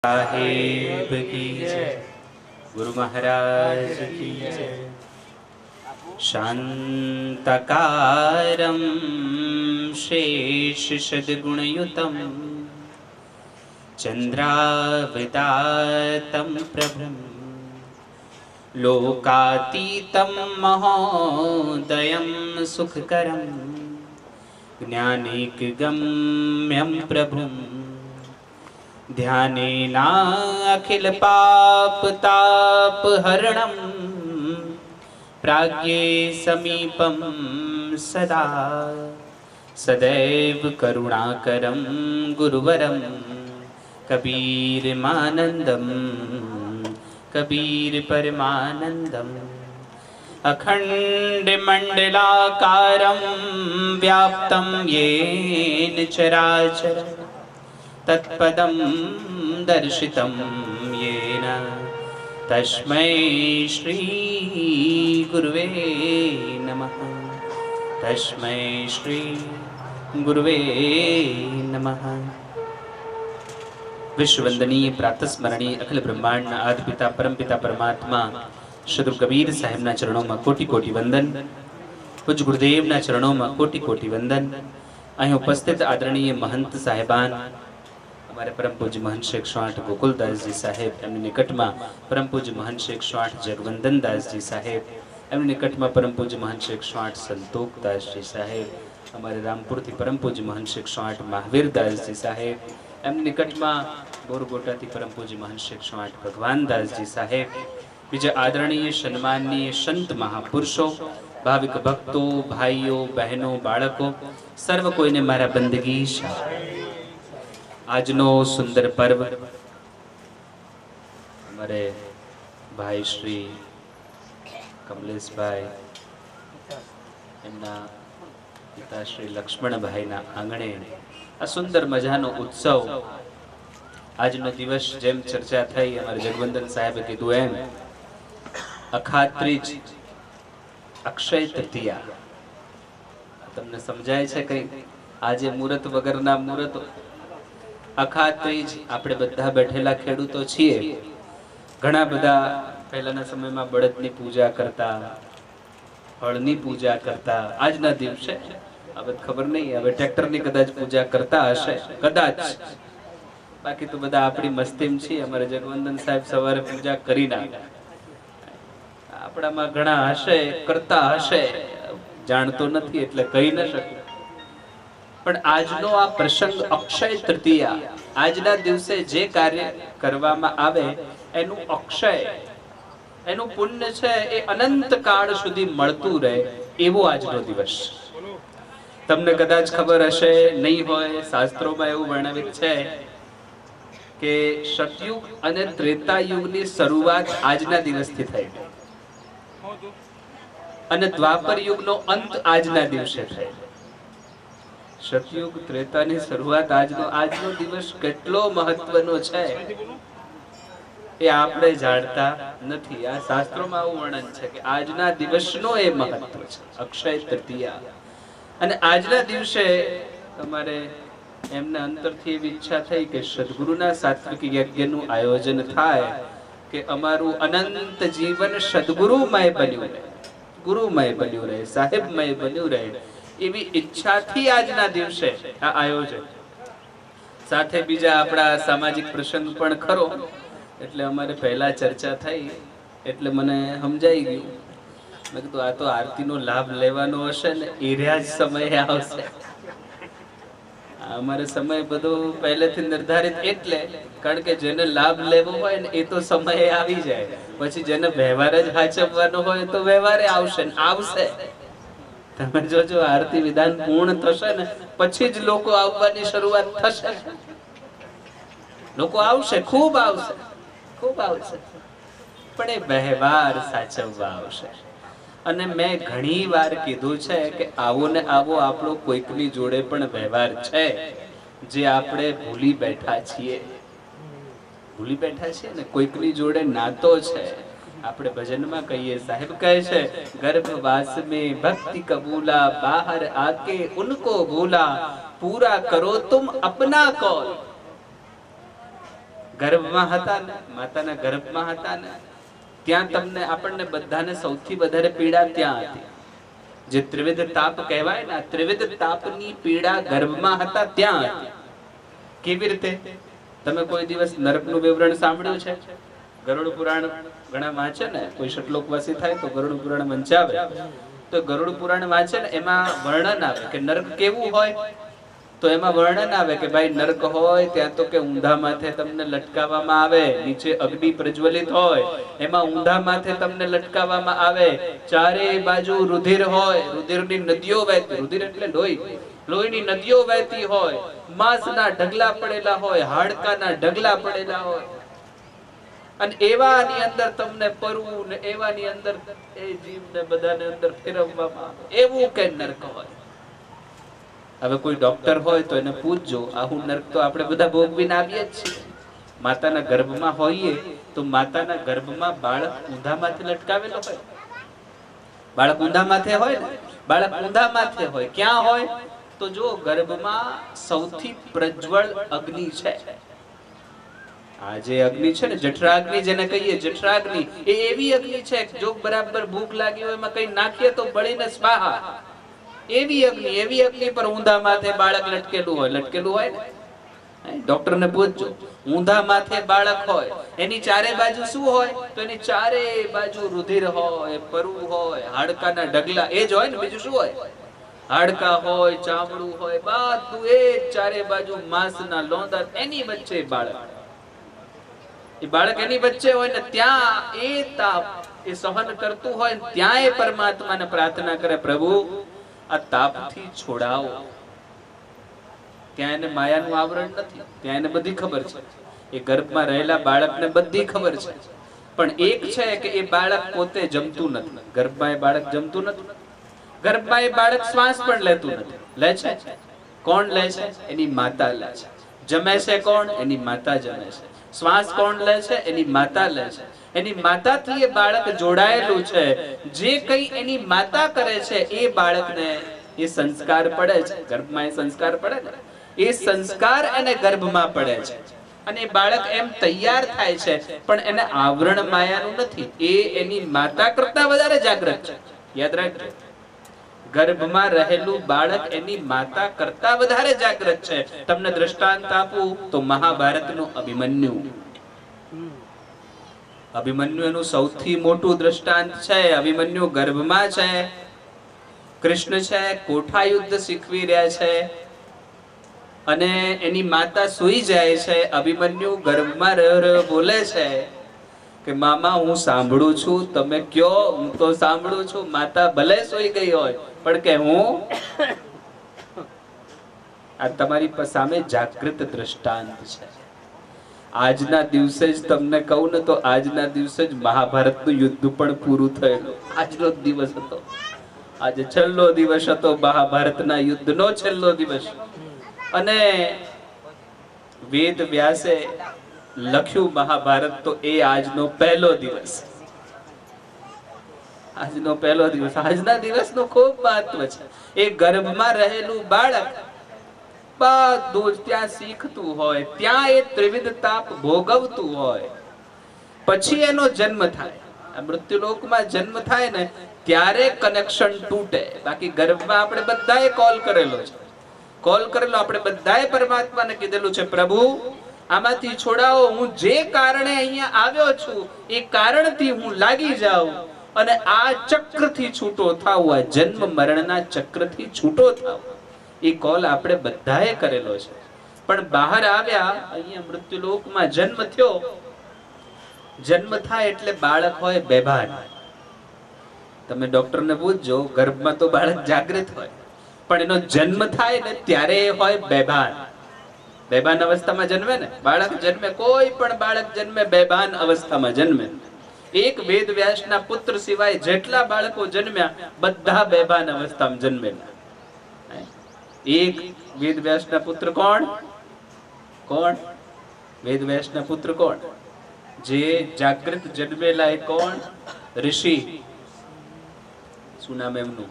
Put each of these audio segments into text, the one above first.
साहेब की जय, गुरु महाराज की जय। शांतकारं शेष सद्गुणयुतं चंद्रावतातं प्रभुं लोकातीतं महोदयं सुखकरं ज्ञानैकगम्यं प्रभुं ध्यानेनाखिल पाप ताप हरणं प्राज्ञे समीपं सदा सदैव करुणाकरं गुरुवरं कबीरमानन्दं कबीर परमानन्दम् अखण्डमण्डलाकारं व्याप्तं येन चराचरम् तत्पदं दर्शितं येन तस्मै श्री गुरुवे नमः। तस्मै श्री गुरुवे नमः। विश्ववंदनीय प्रातस्मरणीय अखिल ब्रह्मांड आदि पिता परम पिता परमात्मा श्री कबीर साहेब ना चरणों में कोटि कोटि वंदन। पूज्य गुरुदेव ना चरणों में कोटि कोटि वंदन। અહીં ઉપસ્થિત આદરણીય महंत साहेबान हमारे परम पूज्य महंत श्री 108 गोकुलदास जी साहेब, एमनी निकट में परम पूज्य महंत श्री 108 जगवंदन दास जी साहेब, एमनी निकट में परम पूज्य महंत श्री 108 संतोष दास जी साहेब, हमारे रामपुर थी परम पूज्य महंत श्री 108 महावीर दास जी साहेब, एमनी निकट में बोरगोटा थी परम पूज्य महंत श्री 108 भगवान दास जी साहेब, बीजा आदरणीय सन्माननीय संत महापुरुषों, भाविक भक्तों, भाईओ बहनों, बाळको सर्व कोईने मारा बंदगी આજનો સુંદર પર્વ અમારે ભાઈ શ્રી કમલેશભાઈ એમના પિતા શ્રી લક્ષ્મણભાઈના આંગણે આ સુંદર મજાનો ઉત્સવ આજનો દિવસ જેમ ચર્ચા થઈ અમારે જગવંદન સાહેબે કીધું એમ અખાત્રીજ અક્ષય તૃતીયા તમને સમજાય છે કઈ આજે મુહૂર્ત વગરના મુહૂર્ત અખાત્રીજ આપણે બધા બેઠેલા ખેડૂતો છીએ ઘણા બધા પહેલાના સમયમાં બળદની પૂજા કરતા હળની પૂજા કરતા આજના દિવસે હવે ખબર નહીં હવે ટ્રેક્ટરની કદાચ પૂજા કરતા હશે કદાચ બાકી તો બધા આપણી મસ્તીમ છીએ અમારે જગવંદન સાહેબ સવારે પૂજા કરી નાખે આપણામાં ઘણા હશે કરતા હશે જાણતો નથી એટલે કહી ન શકું પણ આજનો આ પ્રસંગ અક્ષય તૃતીયા આજના દિવસે જે કાર્ય કરવામાં આવે એનું અક્ષય એનું પુણ્ય છે એ અનંત કાળ સુધી મળતું રહે એવો આજનો દિવસ તમને કદાચ ખબર હશે નહીં હોય શાસ્ત્રોમાં એવું વર્ણવિત છે કે સતયુગ અને ત્રેતા યુગની શરૂઆત આજના દિવસથી થઈ અને દ્વાપર યુગનો અંત આજના દિવસે થયો સતયુગ ત્રેતાની શરૂઆત આજનો દિવસ કેટલો મહત્વનો છે એ આપણે જાણતા નથી આ શાસ્ત્રોમાં આવું વર્ણન છે કે આજના દિવસનો એ મહત્વ છે અક્ષય તૃતીયા અને આજના દિવસે તમારે એમને અંતરથી એવી ઈચ્છા થઈ કે સદગુરુના સાત્વિક યજ્ઞનું આયોજન થાય કે અમારું અનંત જીવન સદગુરુમય બન્યું રહે ગુરુમય બન્યું રહે સાહેબમય બન્યું રહે એવી ઈચ્છાથી આજના દિવસે આ આયોજન સાથે બીજા આપણા સામાજિક પ્રસંગ પણ ખરો એટલે અમારે પહેલા ચર્ચા થઈ એટલે મને સમજાઈ ગયું મેં કીધું આ તો આરતીનો લાભ લેવાનો હશે ને એ જ સમયે આવશે અમારે સમય બધો પહેલેથી નિર્ધારિત એટલે કારણ કે જેને લાભ લેવો હોય ને એ તો સમયે આવી જાય પછી જેને વ્યવહાર જ સાચવવાનો હોય તો વ્યવહારે આવશે ને આવશે તમે જોજો આરતી વિધાન પૂર્ણ થશે ને પછી જ લોકો આવવાની શરૂઆત થશે લોકો આવશે ખૂબ આવશે પણ એ વ્યવહાર સાચવવા આવશે અને મેં ઘણી વાર કીધું છે કે આવો ને આવો આપણો કોઈકની જોડે પણ વ્યવહાર છે જે આપણે ભૂલી બેઠા છીએ ને કોઈકની જોડે નાતો છે આપણે ભજનમાં કહીએ સાહેબ કહે છે गर्भवास में भक्ति कबूला बाहर आके उनको भूला पूरा करो तुम अपना कौल ગર્ભમાં હતા ને, માતાના ગર્ભમાં હતા ને, ત્યાં તમને આપણને બધાને સૌથી વધારે પીડા ત્યાં હતી. જે ત્રિવિધ તાપ કહેવાય ને, ત્રિવિધ તાપની પીડા ગર્ભમાં હતા ત્યાં હતી. કેવી રીતે? તમે કોઈ દિવસ નરકનું વિવરણ સાંભળ્યું છે? ગરુડ પુરાણ ઘણા વાંચે ને, કોઈ શતલોકવાસી થાય તો ગરુડ પુરાણ વંચાવે તો ગરુડ પુરાણ વાંચે ને, એમાં વર્ણન આવે કે નરક કેવું હોય. તો એમાં વર્ણન આવે કે ભાઈ નરક હોય ત્યાં તો કે ઊંધા માથે તમને લટકાવવામાં આવે, નીચે અગ્નિ પ્રજ્વલિત હોય, એમાં ઊંધા માથે તમને લટકાવવામાં આવે, ચારે બાજુ રુધિર હોય, રુધિરની નદીઓ વહેતી, રુધિર એટલે લોહી, લોહીની નદીઓ વહેતી હોય, માંસના ઢગલા પડેલા હોય, હાડકાના ઢગલા પડેલા હોય, અને એવાની અંદર તમને પરવું ને એવાની અંદર એ જીવને બધાને અંદર ફેરવવામાં આવે, એવું કે નરક હોય. હવે કોઈ ડોક્ટર હોય તો એને પૂછજો, આવું નરક તો આપણે બધા ભોગવીને આવીએ જ છીએ. માતાના ગર્ભમાં હોઈએ તો માતાના ગર્ભમાં બાળક ઊંધા માથે લટકાવેલો હોય. બાળક ઊંધા માથે હોય ને, બાળક ઊંધા માથે હોય. ક્યાં હોય? તો જો ગર્ભમાં સૌથી પ્રજ્વળ અગ્નિ છે. આ જે અગ્નિ છે ને, જઠરાગ્નિ જેને કહીએ, જઠરાગ્નિ એ એવી અગ્નિ છે જો બરાબર ભૂખ લાગી હોય એમાં કઈ નાખીએ તો બળીને સ્વાહા. એવી અગ્નિ પર ઊંધા માથે બાળક લટકેલું હોય. લટકેલું હોય ને, ડોક્ટર ને પૂછજો, ઊંધા માથે બાળક હોય, એની ચારે બાજુ શું હોય? તો એની ચારે બાજુ રુધિર હોય, પરવું હોય, હાડકાના ઢગલા, એ જ હોય ને, બીજું શું હોય? હાડકા હોય, ચામડું હોય, બધું એ ચારે બાજુ માંસના લોંદા, એની વચ્ચે બાળક. એ બાળક એની વચ્ચે હોય ને, ત્યાં એ તાપ એ સહન કરતું હોય, ત્યાં એ પરમાત્માને પ્રાર્થના કરે, પ્રભુ આ તાપથી છોડાવો. ત્યાં એને માયાનું આવરણ નથી, ત્યાં એને બધી ખબર છે. એ ગર્ભમાં રહેલા બાળકને બધી ખબર છે. પણ એક છે કે એ બાળક પોતે જમતું નથી. ગર્ભમાં એ બાળક જમતું નથી. ગર્ભમાં એ બાળક શ્વાસ પણ લેતું નથી. લે છે કોણ? લે છે એની માતા લે છે. જમે છે કોણ? એની માતા જમે છે. શ્વાસ કોણ લે છે? એની માતા લે છે. એની માતાથી એ બાળક જોડાયેલું છે. જે કઈ એની માતા કરે છે એ બાળકને એ સંસ્કાર પડે છે. ગર્ભમાં એ સંસ્કાર પડે ને, એ સંસ્કાર એને ગર્ભમાં પડે છે. અને એ બાળક એમ તૈયાર થાય છે, પણ એને આવરણ માયાનું નથી. એ એની માતા કરતા વધારે જાગૃત છે. યાદ રાખજો, ગર્ભમાં રહેલું બાળક એની માતા કરતા વધારે જાગૃત છે. તમને દ્રષ્ટાંત આપું તો મહાભારતનું અભિમન્યુ. અભિમન્યુ એનું સૌથી મોટું દ્રષ્ટાંત છે. અભિમન્યુ ગર્ભમાં છે. કૃષ્ણ છે કોઠા યુદ્ધ શીખવી રહ્યા છે, અને એની માતા સૂઈ જાય છે. અભિમન્યુ ગર્ભમાં રહ્યો બોલે છે કે મામા હું સાંભળું છું, તમે કયો હું તો સાંભળું છું. માતા ભલે સૂઈ ગઈ હોય પણ કે હું આ તમારી સામે જાગૃત દ્રષ્ટાંત છે. આજના દિવસે જ તમને કહું ને તો આજના દિવસે જ મહાભારતનું યુદ્ધ પણ પૂરું થયેલું. આજનો જ દિવસ હતો. આજે છેલ્લો દિવસ હતો મહાભારતના યુદ્ધનો છેલ્લો દિવસ. અને વેદ વ્યાસે લખ્યું મહાભારત તો એ આજનો પહેલો દિવસ. આજનો પહેલો દિવસ. આજના દિવસનું ખૂબ મહત્વ છે. એ ગર્ભમાં રહેલું બાળક બધું ત્યાં શીખતું હોય, ત્યાં એ ત્રિવિધ તાપ ભોગવતું હોય, પછી એનો જન્મ થાય. આ મૃત્યુલોકમાં જન્મ થાય ને ત્યારે કનેક્શન તૂટે. બાકી ગર્ભમાં આપણે બધાએ કોલ કરેલો છે. કોલ કરેલો આપણે બધાએ પરમાત્માને કીધેલું છે, પ્રભુ આમાંથી છોડાવો. હું જે કારણે અહીંયા આવ્યો છું એ કારણથી હું લાગી જાઉં અને આ ચક્રથી છૂટો થાવ, આ જન્મ મરણના ચક્રથી છૂટો થાવ. એ કોલ આપણે બધાએ કરેલો છે. પણ બહાર આવ્યા, અહીંયા મૃત્યુલોકમાં જન્મ થયો. જન્મ થાય એટલે બાળક હોય બેભાન. તમે ડોક્ટરને પૂછજો, ગર્ભમાં તો બાળક જાગૃત હોય, પણ એનો જન્મ થાય ને ત્યારે એ હોય બેભાન. બેભાન અવસ્થામાં જન્મે ને બાળક. જન્મે કોઈ પણ બાળક જન્મે બેભાન અવસ્થામાં જન્મે. એક વેદ વ્યાસના પુત્ર સિવાય જેટલા બાળકો જન્મ્યા બધા બેભાન અવસ્થામાં જન્મેલા. એક વેદ વ્યાસના પુત્ર કોણ? કોણ? વેદ વ્યાસના પુત્ર કોણ? જે જાગૃત જન્મેલા એ કોણ? ઋષિ. શું નામ એમનું?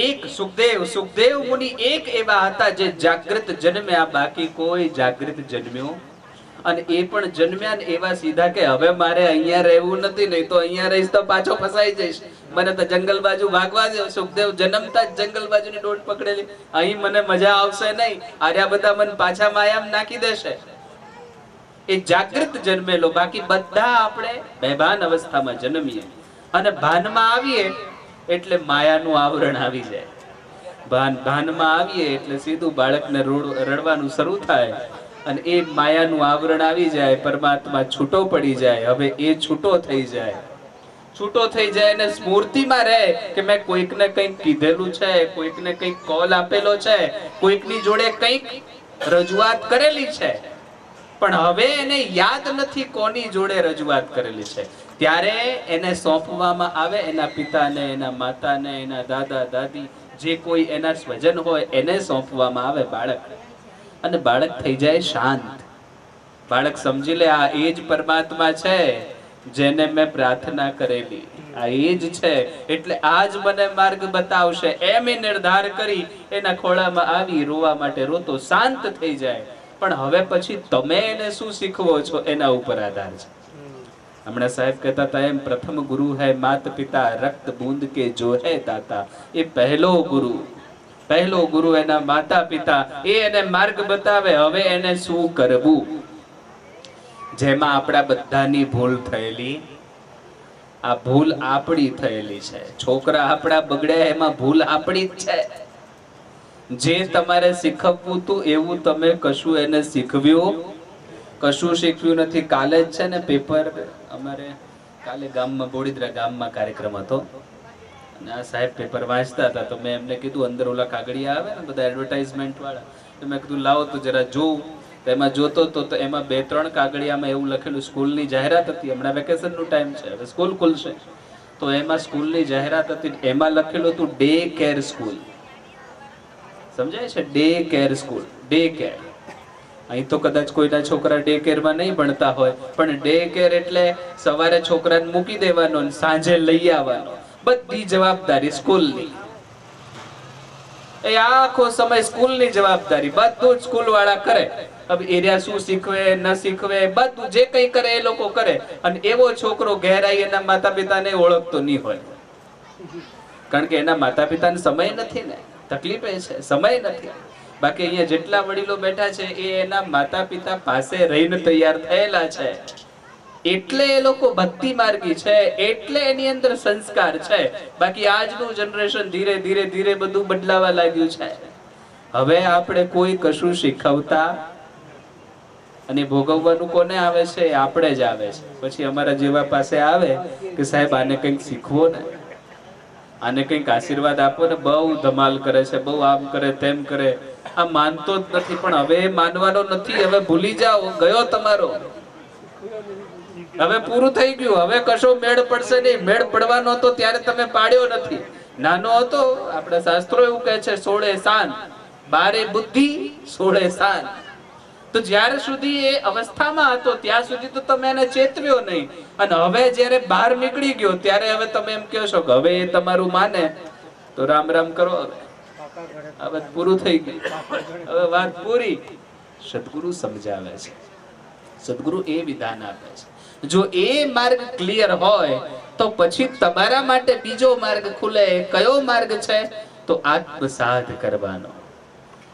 એક સુખદેવ. સુખદેવ મુનિ એક એવા હતા જે જાગૃત જન્મ્યા, બાકી કોઈ જાગૃત જન્મ્યો અને એ પણ જન્મ્યા ને એવા સીધા કે હવે મારે અહીંયા રહેવું નથી, નહીં તો અહીંયા રહીશ તો પાછો ફસાઈ જઈશ, મને તો જંગલ બાજુ ભાગવા દો. સુખદેવ જન્મતા જ જંગલ બાજુની દોટ પકડેલી, અહીં મને મજા આવશે નહીં, આર્યા બધા મને પાછા માયામાં નાખી દેશે. એ જાગૃત જન્મેલો. બાકી બધા આપણે બેભાન અવસ્થામાં જન્મીએ અને ભાનમાં આવીએ એટલે માયાનું આવરણ આવી જાય. ભાનમાં આવીએ એટલે સીધું બાળકને રડવાનું શરૂ થાય અને એ માયાનું આવરણ આવી જાય, પરમાત્મા છૂટો પડી જાય. હવે એ છૂટો થઈ જાય, છૂટો થઈ જાય અને સ્મૃતિમાં રહે કે મેં કોઈકને કંઈક કીધેલું છે, કોઈકને કંઈક કોલ આપેલો છે, કોઈકની જોડે કંઈક રજૂઆત કરેલી છે, પણ હવે એને યાદ નથી કોની જોડે રજૂઆત કરેલી છે. ત્યારે એને સોંપવામાં આવે એના પિતાને, એના માતાને, એના દાદા દાદી, જે કોઈ એના સ્વજન હોય એને સોંપવામાં આવે બાળક. અને બાળક થઈ જાય શાંત. બાળક સમજી લે આ એ જ પરમાત્મા છે જેને મેં પ્રાર્થના કરેલી, આ એ જ છે એટલે આજ મને માર્ગ બતાવશે, એમ એ નિર્ધાર કરી એના ખોળામાં આવી રોવા માટે રોતો શાંત થઈ જાય. પણ હવે પછી તમે એને શું શીખવો છો એના ઉપર આધાર છે. હમણાં સાહેબ કહેતા હતા એમ, પ્રથમ ગુરુ હૈ માત પિતા, રક્ત બૂંદ કે જો હૈ દાતા. એ પહેલો ગુરુ એના માતા પિતા, એ એને માર્ગ બતાવે. હવે એને શું કરવું, જેમાં આપણા બધાની ભૂલ થયેલી, આ ભૂલ આપણી થયેલી છે. છોકરા આપણા બગડ્યા એમાં ભૂલ આપણી જ છે. જે તમારે શીખવવું હતું એવું તમે કશું એને શીખવ્યું, કશું શીખવ્યું નથી. કાલે જ છે ને પેપર, અમારે કાલે ગામમાં બોડીદરા ગામમાં કાર્યક્રમ હતો અને આ સાહેબ પેપર વાંચતા હતા તો મેં એમને કીધું અંદર ઓલા કાગળિયા આવે ને બધા એડવર્ટાઇઝમેન્ટ વાળા, તો મેં કીધું લાવો તો જરા જોઉં. તો એમાં જોતો તો એમાં 2-3 કાગળિયામાં એવું લખેલું, સ્કૂલની જાહેરાત હતી, હમણાં વેકેશનનું ટાઈમ છે, હવે સ્કૂલ ખુલશે તો એમાં સ્કૂલની જાહેરાત હતી. એમાં લખેલું હતું ડે કેર સ્કૂલ. સમજાય છે? Day care school, day care. અહીં તો કદાચ કોઈના છોકરા ડે કેરમાં નહીં ભણતા હોય, પણ ડે કેર એટલે સવારે છોકરાને મૂકી દેવાનો અને સાંજે લઈ આવવાનો, બધી જવાબદારી સ્કૂલની. એ આખો સમય સ્કૂલની જવાબદારી, બધું જ સ્કૂલ વાળા કરે. હવે એરિયા શું શીખવે ન શીખવે બધું જે કંઈ કરે એ લોકો કરે. અને એવો છોકરો ઘેરાઈ એના માતા પિતાને ઓળખતો નહીં હોય, કારણ કે એના માતા પિતાને સમય નથી ને, તકલીફ એ છે સમય નથી. બાકી અહીંયા જેટલા વડીલો બેઠા છે એ એના માતા પિતા પાસે રહીને તૈયાર થયેલા છે, એટલે એ લોકો ભક્તિ માર્ગી છે, એટલે એની અંદર સંસ્કાર છે. બાકી આજનું જનરેશન ધીરે ધીરે ધીરે બધું બદલાવા લાગ્યું છે. હવે આપણે કોઈ કશું શીખવતા અને ભોગવવાનું કોને આવે છે? આપણે જ આવે છે. પછી અમારા જેવા પાસે આવે કે સાહેબ આને કંઈક શીખવો ને, આને કંઈક આશીર્વાદ આપો ને, બહુ ધમાલ કરે છે, બહુ આમ કરે તેમ કરે. આ માનતો જ નથી, પણ હવે માનવાનો નથી, હવે ભૂલી જાઓ, ગયો તમારો, હવે પૂરું થઈ ગયું, હવે કશો મેળ પડશે નહીં. મેળ પડવાનો હતો ત્યારે તમે પાડ્યો નથી. નાનો હતો, આપણા શાસ્ત્રો એવું કહે છે 16 સાન 12 બુદ્ધિ 16 સાન. તો જ્યાર સુધી એ અવસ્થામાં હતો ત્યાં સુધી તો તમે એને ચેતવ્યો નહીં, અને હવે જ્યારે બહાર નીકળી ગયો ત્યારે હવે તમે એમ કહો છો કે હવે એ તમારું માને તો રામ રામ કરો, હવે પૂરું થઈ ગયું, હવે વાત પૂરી. સદગુરુ સમજાવે છે, સદગુરુ એ વિધાન આપે છે. જો એ માર્ગ ક્લિયર હોય તો પછી તમારા માટે બીજો માર્ગ ખુલે. કયો માર્ગ છે? તો આત્મસાત કરવાનો,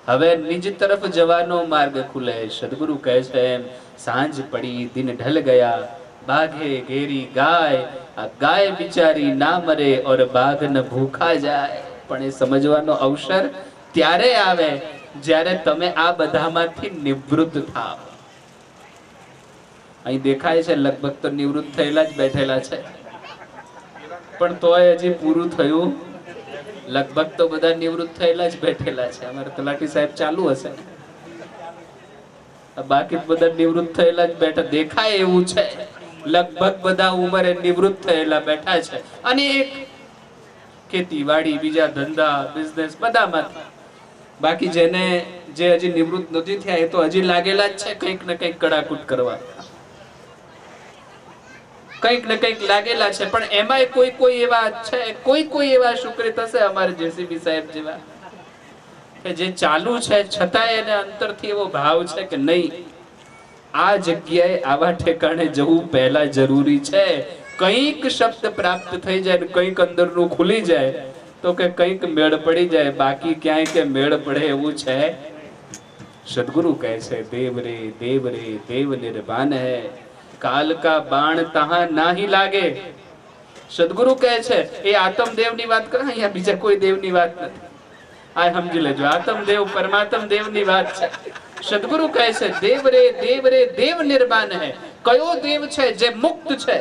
હવે નિજ તરફ જવાનો માર્ગ ખુલે. સદગુરુ કહે છે એમ, સાંજ પડી દિન ઢલ ગયા, બાઘે ઘેરી ગાય, આ ગાય બિચારી ના મરે ઓર બાઘ ન ભૂખા જાય. પણ એ સમજવાનો અવસર ત્યારે આવે જ્યારે તમે આ બધામાંથી નિવૃત્ત થાવ. અહીં દેખાય છે લગભગ તો નિવૃત્ત થયેલા જ બેઠેલા છે, પણ તોય હજી પૂરું થયું. લગભગ તો બધા નિવૃત્ત થયેલા જ બેઠેલા છે. અમારે તલાટી સાહેબ ચાલુ હશે, બાકી બધા નિવૃત્ત થયેલા જ બેઠા દેખાય એવું છે. લગભગ બધા ઉંમરે નિવૃત્ત થયેલા બેઠા છે. અને એક ખેતીવાડી, બીજા ધંધા, બિઝનેસ બધામાંથી. બાકી જેને જે હજી નિવૃત્ત નથી થયા એ તો હજી લાગેલા જ છે કંઈક ને કંઈક કડાકૂટ કરવા, કંઈક ને કંઈક લાગેલા છે. પણ એમાંય કોઈ એવા છે, કોઈ એવા શુક્રિત હશે અમારે જેસીબી સાહેબ જેવા કે જે ચાલુ છે છતાંય એને અંતરથી એવો ભાવ છે કે નહીં, આ જગ્યાએ આવા ઠેકાણે જવું પહેલા જરૂરી છે. કંઈક શબ્દ પ્રાપ્ત થઈ જાય ને કંઈક અંદરનું ખુલી જાય તો કે કંઈક મેળ પડી જાય, બાકી ક્યાંય કે મેળ પડે એવું છે. સદગુરુ કહે છે દેવ રે દેવ નિર્વાણ હૈ, કાલ કા બાણ તહાં નાહી લાગે. સદગુરુ કહે છે એ આત્મદેવની વાત કરે, અહીંયા બીજા કોઈ દેવની વાત નથી. આ સમજી લેજો, આત્મદેવ પરમાત્મ દેવની વાત છે. સદગુરુ કહે છે દેવ રે દેવ નિર્વાણ હૈ. કયો દેવ છે? જે મુક્ત છે,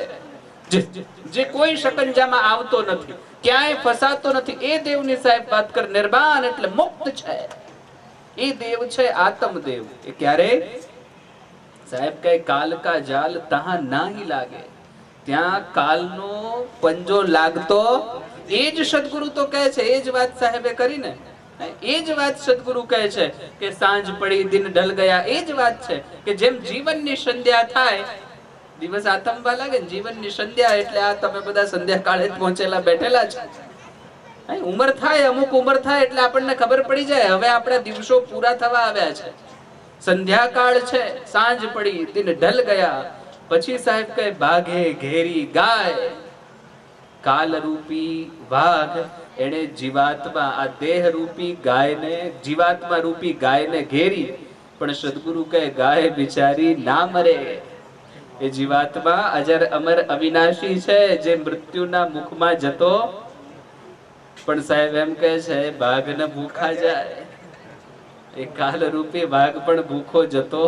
જે કોઈ શકંજામાં આવતો નથી, ક્યાંય ફસાતો નથી. એ દેવની સાહેબ વાત કર. નિર્વાણ એટલે મુક્ત છે. એ દેવ છે આત્મદેવ. એ ક્યારે? સાહેબ કહે કાલ કા જાલ તહાં નાહી લાગે. ત્યાં કાલનો પંજો લાગતો. એ જ સદગુરુ તો કહે છે, એ જ વાત સાહેબે કરીને. એ જ વાત સદગુરુ કહે છે કે સાંજ પડી દિન ઢલ ગયા. એ જ વાત છે કે જેમ જીવનની સંધ્યા થાય, દિવસ આથમવા લાગે ને જીવનની સંધ્યા, એટલે આ તમે બધા સંધ્યા કાળે જ પહોંચેલા બેઠેલા છે. ઉંમર થાય, અમુક ઉંમર થાય એટલે આપણને ખબર પડી જાય હવે આપણા દિવસો પૂરા થવા આવ્યા છે. સંધ્યાકાળ છે, સાંજ પડી દિન ઢલ ગયા. પછી સાહેબ કહે બાઘે ઘેરી ગાય. કાલ રૂપી વાઘ એને જીવાત્મા, આ દેહ રૂપી ગાયને, જીવાત્મા રૂપી ગાયને ઘેરી. પણ સદગુરુ કહે ગાય બિચારી ના મરે. એ જીવાત્મા અજર અમર અવિનાશી છે, જે મૃત્યુના મુખમાં જતો. પણ સાહેબ એમ કહે છે બાઘને ભૂખા જાય. એ કાલ રૂપી વાઘ પણ ભૂખો જતો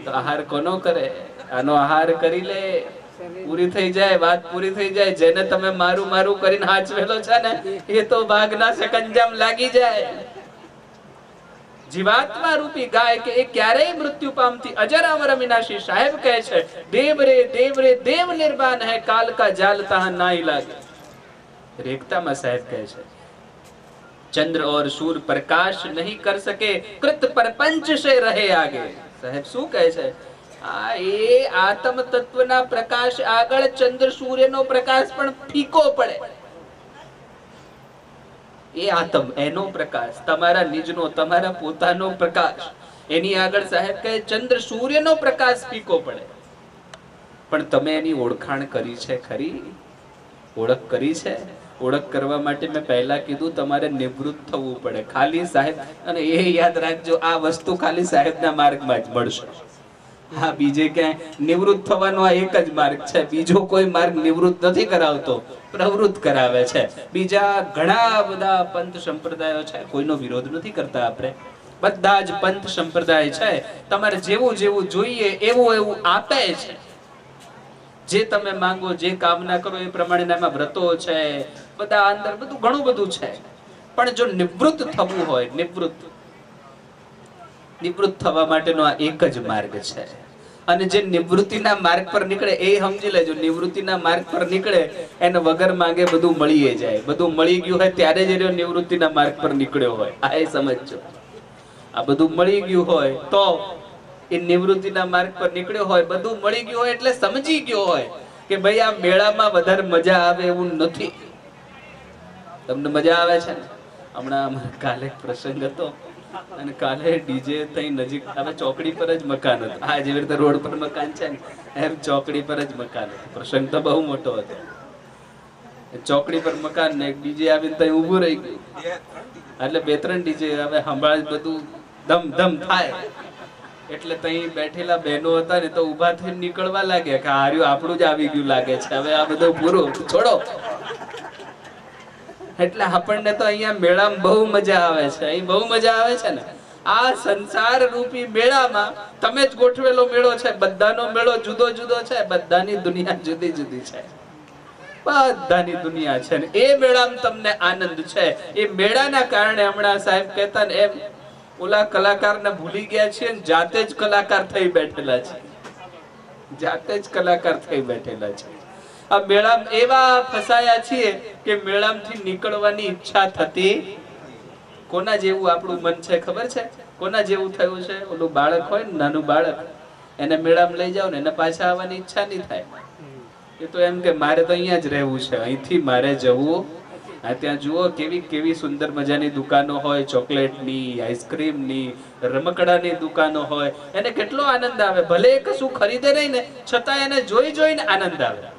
તો આહાર કોનો કરે? આનો આહાર કરી લે, પૂરી થઈ જાય, વાત પૂરી થઈ જાય. જેને તમે મારું મારું કરીને હાચવેલો છે ને, એ તો બાઘના શકંજામ લાગી જાય. જીવાત્મા રૂપી ગાય કે એ ક્યારેય મૃત્યુ પામતી, અજર અમર અવિનાશી. સાહેબ કહે છે દેવ રે દેવ નિર્વાણ હૈ, કાલ કા જાલ તહાં નાહી લાગે. રેખતામાં સાહેબ કહે છે चंद्र और सूर्य प्रकाश नहीं कर सके, कृत परपंच से रहे आगे. સાહેબ શું કહે છે? આ એ આત્મ તત્વના પ્રકાશ આગળ ચંદ્ર સૂર્યનો પ્રકાશ પણ ફીકો પડે. એ આત્મ, એનો પ્રકાશ, તમારા નિજનો, તમારા પોતાનો પ્રકાશ, એની આગળ સાહેબ કહે ચંદ્ર સૂર્યનો પ્રકાશ ફીકો પડે. પણ તમે એની ઓળખાણ કરી છે ખરી? ઓળખ કરી છે? ઓળખ કરવા માટે મેં પહેલા કીધું તમારે નિવૃત્ત થવું પડે. ખાલી સાહેબ, અને એ યાદ રાખજો, આ વસ્તુ ખાલી સાહેબના માર્ગમાં જ મળશે. હા, બીજે ક્યાંય નિવૃત્ત થવાનો આ એક જ માર્ગ છે. બીજો કોઈ માર્ગ નિવૃત્ત નથી કરાવતો, પ્રવૃત્ત કરાવે છે. બીજા ઘણા બધા પંથ સંપ્રદાયો છે, કોઈનો વિરોધ નથી કરતા આપણે. બધા જ પંથ સંપ્રદાય છે, તમારે જેવું જેવું જોઈએ એવું એવું આપે છે. જે તમે માંગો, જે કામના કરો એ પ્રમાણે એમાં વ્રતો છે, બધા અંદર બધું ઘણું બધું છે. પણ જો નિવૃત્ત થવું હોય, નિવૃત્ત થવા માટેનો આ એક જ માર્ગ છે. અને જે નિવૃત્તિના માર્ગ પર નીકળે એ સમજી લેજો, નિવૃત્તિના માર્ગ પર નીકળે એને વગર માંગે બધું મળી જાય. બધું મળી ગયું હોય ત્યારે જ એ નિવૃત્તિના માર્ગ પર નીકળ્યો હોય. આ એ સમજજો. આ બધું મળી ગયું હોય તો એ નિવૃત્તિના માર્ગ પર નીકળ્યો હોય. બધું મળી ગયું હોય એટલે સમજી ગયો હોય કે ભાઈ આ મેળામાં વધારે મજા આવે એવું નથી. તમને મજા આવે છે ને? હમણાં કાલે પ્રસંગ હતો અને કાલે ડીજે તઈ નજીક, હવે ચોકડી પર જ મકાન હતું. આ જેવી રીતે રોડ પર મકાન છે ને એમ ચોકડી પર જ મકાન હતું. પ્રસંગ તો બહુ મોટો હતો. ચોકડી પર મકાન ને એક ડીજે આવીને તઈ ઊભું રહી ગયું. એટલે 2-3 ડીજે હવે હંભાળ બધું ધમ ધમ થાય એટલે તઈ બેઠેલા બહેનો હતા ને તો ઊભા થઈને નીકળવા લાગ્યા કે હાર્યું આપણું જ આવી ગયું લાગે છે, હવે આ બધું પૂરું, છોડો. એટલે આપણને તો અહીંયા મેળામાં બહુ મજા આવે છે. અહીં બહુ મજા આવે છે ને. આ સંસાર રૂપી મેળામાં તમે જ ગોઠવેલો મેળો છે. બધાનો મેળો જુદો જુદો છે, બધાની દુનિયા જુદી જુદી છે, બધાની દુનિયા છે ને એ મેળામાં તમને આનંદ છે. એ મેળાના કારણે હમણાં સાહેબ કહેતા ને એમ ઓલા કલાકારને ભૂલી ગયા છે ને જાતે જ કલાકાર થઈ બેઠેલા છે. જાતે જ કલાકાર થઈ બેઠેલા છે. આ મેળામાં એવા ફસાયા છીએ કે મેળામાંથી નીકળવાની ઈચ્છા થતી. કોના જેવું આપણું મન છે ખબર છે? કોના જેવું થયું છે? ઓલું બાળક હોય ને, નાનું બાળક, એને મેળામાં લઈ જાવ ને એને પાછા આવવાની ઈચ્છા નહીં થાય. એ તો એમ કે મારે તો અહીંયા જ રહેવું છે, અહીંથી મારે જવું આ ત્યાં જુઓ કેવી કેવી સુંદર મજાની દુકાનો હોય, ચોકલેટની, આઈસ્ક્રીમની, રમકડાની દુકાનો હોય. એને કેટલો આનંદ આવે, ભલે એ કશું ખરીદે નહીં ને છતાં એને જોઈ જોઈને આનંદ આવે.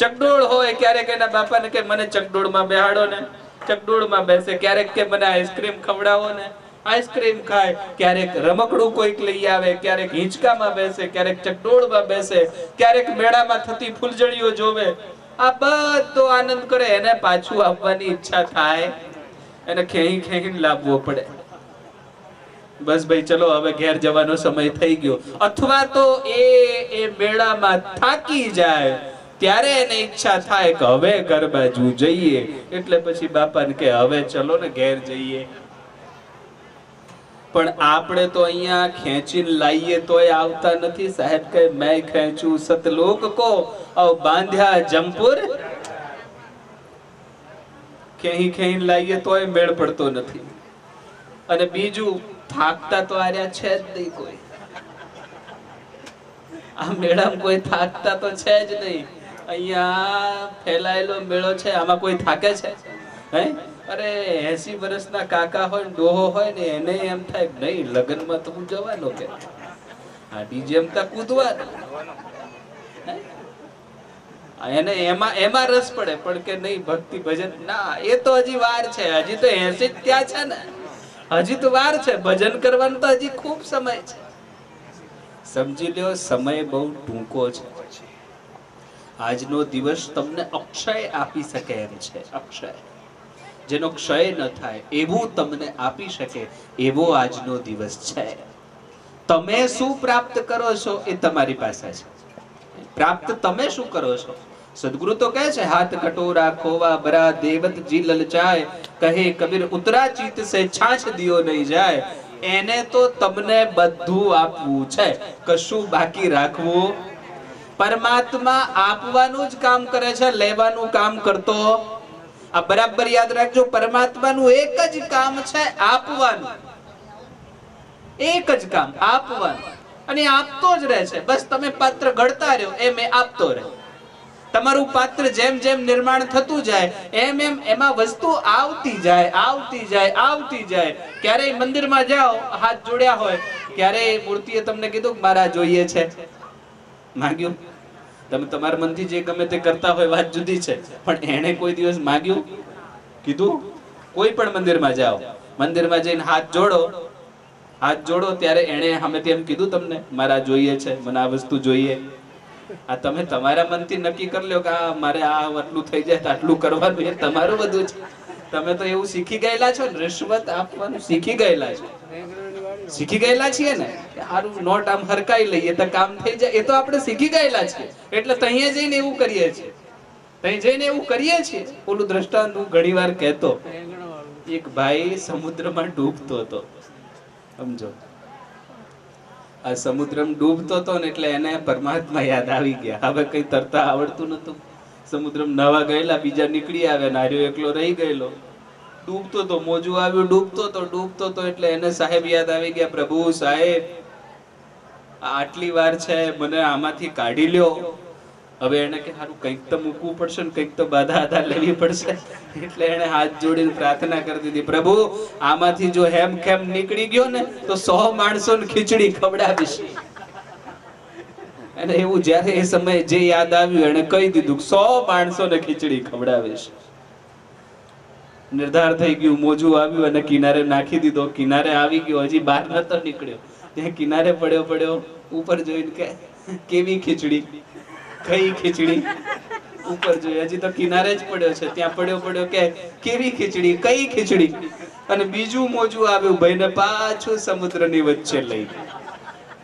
ચકડોળ હોય, ક્યારેક એના બાપાને કે મને ચકડોળમાં બેહાડો ને, ચકડોળમાં બેસે. ક્યારેક કે મને આઈસ્ક્રીમ ખવડાવો ને, આઈસ્ક્રીમ ખાય. ક્યારેક રમકડું કોઈક લઈ આવે, ક્યારેક હિંચકામાં બેસે, ક્યારેક ચકડોળમાં બેસે, ક્યારેક મેળામાં થતી ફૂલઝડીઓ જોવે. આ બધો આનંદ કરે. એને પાછું આવવાની ઈચ્છા થાય, એને ખેહી ખેહીને લાવવો પડે. બસ ભાઈ ચલો હવે ઘેર જવાનો સમય થઈ ગયો. અથવા તો એ મેળામાં થાકી જાય ત્યારે એને ઈચ્છા થાય કે હવે ઘર બાજુ જઈએ. એટલે પછી બાપાને કે હવે ચલો ને ઘેર જઈએ. પણ આપણે તો અહીંયા ખેંચીને લાવીએ તોય આવતા નથી. સાહેબ કે મેં ખેંચું સતલોક કો ઔ બાંધ્યા જમપુર. ખેહી ખેહીને લાવીએ તોય મેળ પડતો નથી. અને બીજું, થાકતા તો આર્યા છે જ નહીં કોઈ. આ મેળામાં કોઈ થાકતા તો છે જ નહીં. અહીંયા ફેલાયેલો મેળો છે, આમાં કોઈ થાકે છે? હે? અરે 80 વર્ષના કાકા હોય, ડોહો હોય ને, એને એમ થાય નહીં લગ્નમાં તો હું જવાનો, કે આ ડીજે એમતા કૂદવાનો. એને એમાં રસ પડે. પણ કે નહીં ભક્તિ ભજન ના, એ તો હજી વાર છે. હજી તો 80 ત્યાં છે ને, હજી તો વાર છે. ભજન કરવાનું તો હજી ખૂબ સમય છે. સમજી લ્યો, સમય બહુ ટૂંકો છે. આજનો દિવસ તમને અક્ષય આપી શકે એમ છે. અક્ષય, જેનો ક્ષય ન થાય એવું તમને આપી શકે એવો આજનો દિવસ છે. તમે શું પ્રાપ્ત કરો છો એ તમારી પાસે છે. પ્રાપ્ત તમે શું કરો છો? સદગુરુ તો કહે છે, હાથ કટોરા ખોવા બરા દેવત જી લલચાય, કહે કબીર ઉતરા ચિત સે છાછ દિયો નહીં જાય. એને તો તમને બધું આપવું છે, કશું બાકી રાખવું. પરમાત્મા આપવાનું જ કામ કરે છે, લેવાનું કામ કરતો. આ બરાબર યાદ રાખજો. પરમાત્માનું એક જ કામ છે, આપવાનું. એક જ કામ, આપવાનું. અને આપતો જ રહે છે. બસ તમે પાત્ર ઘડતા રહ્યો, એમ એ આપતો રહે. તમારું પાત્ર જેમ જેમ નિર્માણ થતું જાય એમ એમ એમાં વસ્તુ આવતી જાય, આવતી જાય, આવતી જાય. ક્યારેય મંદિરમાં જાઓ, હાથ જોડ્યા હોય, ક્યારેય મૂર્તિએ તમને કીધું મારા જોઈએ છે, માંગ્યું? તમે તમારા મનથી જે ગમે તે કરતા હોય વાત જુદી છે, પણ એને કોઈ દિવસ માંગ્યું, કીધું? કોઈ પણ મંદિરમાં જાઓ, મંદિરમાં જઈને હાથ જોડો, હાથ જોડો ત્યારે એને સામેથી એમ કીધું તમને મારા જોઈએ છે, મને આ વસ્તુ જોઈએ? આ તમે તમારા મનથી નક્કી કરી લો કે આ મારે આ આટલું થઈ જાય તો આટલું કરવાનું, એ તમારું બધું છે. તમે તો એવું શીખી ગયેલા છો ને, રિશ્વત આપવાનું શીખી ગયેલા છો, શીખી ગયેલા છીએ ને. સારું નોટ આમ હરકાઈ લઈએ તો કામ થઈ જાય, એ તો આપણે શીખી ગયેલા છીએ. એટલે ત્યાં જઈને એવું કરીએ છીએ, ત્યાં જઈને એવું કરીએ છીએ. ઓલું દ્રષ્ટાંત હું ઘણી વાર કહેતો. એક ભાઈ સમુદ્રમાં ડૂબતો હતો, સમજો. આ સમુદ્રમાં ડૂબતો હતો ને એટલે એને પરમાત્મા યાદ આવી ગયા. હવે કઈ તરતા આવડતું નતું. સમુદ્રમાં નવા ગયેલા, બીજા નીકળી આવ્યા, નાર્યો એકલો રહી ગયેલો. ડૂબતો તો, મોજું આવ્યું, ડૂબતો તો એટલે એને સાહેબ યાદ આવી ગયા. પ્રભુ સાહેબ, આટલી વાર છે, મને આમાંથી કાઢી લ્યો. હવે એને કે સારું કંઈક તો મૂકવું પડશે ને, કંઈક તો બાધા આધાર લેવી પડશે. એટલે એને હાથ જોડીને પ્રાર્થના કરી દીધી, પ્રભુ આમાંથી જો હેમ ખેમ નીકળી ગયો ને તો 100 માણસોને ખીચડી ખવડાવીશ. અને એવું જ્યારે એ સમયે જે યાદ આવ્યું એને કહી દીધું, 100 માણસોને ખીચડી ખવડાવીશ. નિર્ધાર થઈ ગયું, મોજું આવ્યું અને કિનારે નાખી દીધો. કિનારે આવી ગયો, હજી બહાર નતો નીકળ્યો. ત્યાં કિનારે પડ્યો, ઉપર જોઈને કે કેવી ખીચડી, કઈ ખીચડી? ઉપર જોઈ, હજી તો કિનારે જ પડ્યો છે, ત્યાં પડ્યો કે કેવી ખીચડી, કઈ ખીચડી? અને બીજું મોજું આવ્યું, ભાઈને પાછું સમુદ્રની વચ્ચે લઈ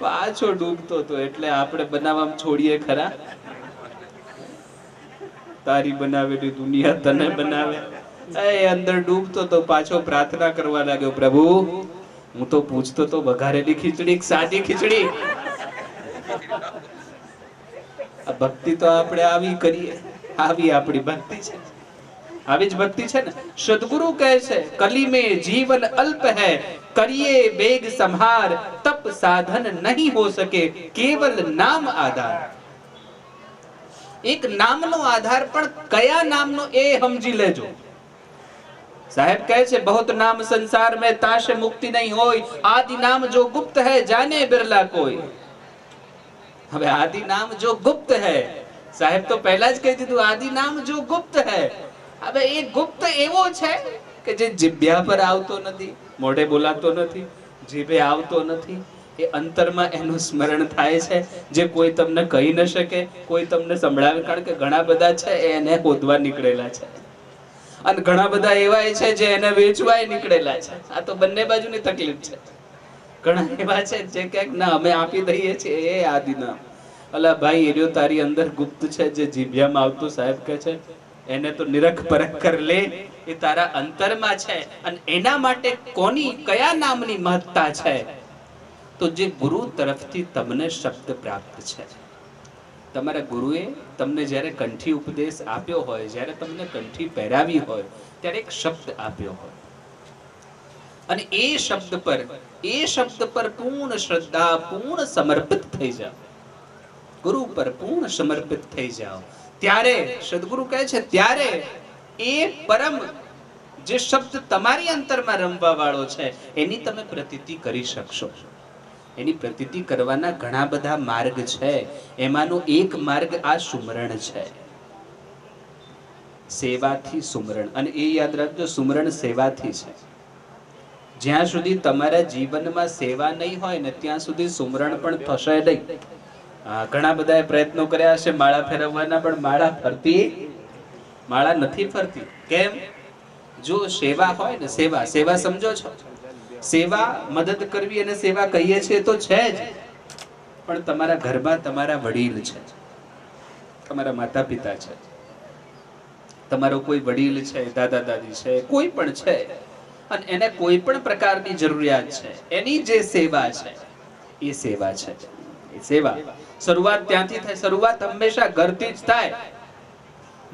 પાછો ડૂબતો હતો. એટલે આપણે બનાવવામાં છોડીએ ખરા? તારી બનાવેલી દુનિયા તને બનાવે. એ અંદર ડૂબતો તો પાછો પ્રાર્થના કરવા લાગ્યો, પ્રભુ હું તો પૂછતો તો વઘારેલી ખીચડી, સાદી ખીચડી? ભક્તિ તો આપણે આવી કરીએ, આવી આપણી ભક્તિ છે, આવી જ ભક્તિ છે ને. સદગુરુ કહે છે, કલી में जीवन अल्प है, करिए बेग संहार, तप साधन नहीं हो सके, केवल नाम आधार. એક નામનો આધાર પણ કયા નામનો એ સમજી લેજો. સાહેબ કહે છે બહુત નામ સંસાર में ताश मुक्ति नहीं होई, आदि नाम जो गुप्त है जाने बिरला कोई. હવે આદિ નામ જો ગુપ્ત है, સાહેબ તો પહેલા જ કહી દીધું આદિ નામ જો ગુપ્ત है. હવે એ ગુપ્ત એવો છે કે જે જીભ્યા પર આવતો નથી, મોઢે બોલાતો નથી, જીભે આવતો નથી, એ અંતરમાં એનું સ્મરણ થાય છે, જે કોઈ તમને કહી ન શકે, કોઈ તમને સંભળાવે. કારણ કે ઘણા બધા છે એને હોદવા નીકળેલા છે અને ઘણા બધા એવા છે જે એને વેચવાય નીકળેલા છે. આ તો બંને બાજુની તકલીફ છે. ઘણા એવા છે જે ક્યાંક ના અમે આપી દઈએ છીએ એ આદિ નામ. અલા ભાઈ એર્યો તારી અંદર ગુપ્ત છે જે જીભ્યામાં આવતું. સાહેબ કહે છે એને તો નિરખ પરખ કર લે, એ તારા અંતરમાં છે. અને એના માટે કોની કયા નામની મહત્તા છે? તો જે ગુરુ તરફથી તમને શબ્દ પ્રાપ્ત છે. તમારા ગુરુએ તમને જ્યારે કંઠી ઉપદેશ આપ્યો હોય, જ્યારે તમને કંઠી પહેરાવી હોય, ત્યારે એક શબ્દ આપ્યો હોય અને એ શબ્દ પર પૂર્ણ શ્રદ્ધા, પૂર્ણ સમર્પિત થઈ જાઓ, ગુરુ પર પૂર્ણ સમર્પિત થઈ જાઓ, ત્યારે સદગુરુ કહે છે ત્યારે એ પરમ જે શબ્દ તમારી અંતરમાં રમવા વાળો છે એની તમે પ્રતીતિ કરી શકશો. એની પ્રતીતિ કરવાના ઘણા બધા માર્ગ છે. એમાંનો એક માર્ગ આ સુમરણ છે. સેવાથી સુમરણ. અને એ યાદ રાખજો, સુમરણ સેવાથી છે. જ્યાં સુધી તમારા જીવનમાં સેવા નહીં હોય ને ત્યાં સુધી સુમરણ પણ થશે નહીં. ઘણા બધાએ પ્રયત્નો કર્યા હશે માળા ફેરવવાના, પણ માળા નથી ફરતી. કેમ? જો સેવા હોય ને, સેવા સમજો છો? સેવા મદદ કરવી અને સેવા કહીએ છીએ તો છે જ, પણ તમારા ઘરમાં તમારા વડીલ છે, તમારા માતા પિતા છે, તમારો કોઈ વડીલ છે, દાદા દાદી છે, કોઈ પણ છે, અને એને કોઈ પણ પ્રકારની જરૂરિયાત છે, એની જે સેવા છે એ સેવા છે. એ સેવા શરૂઆત ત્યાંથી થાય. શરૂઆત હંમેશા ઘરથી જ થાય.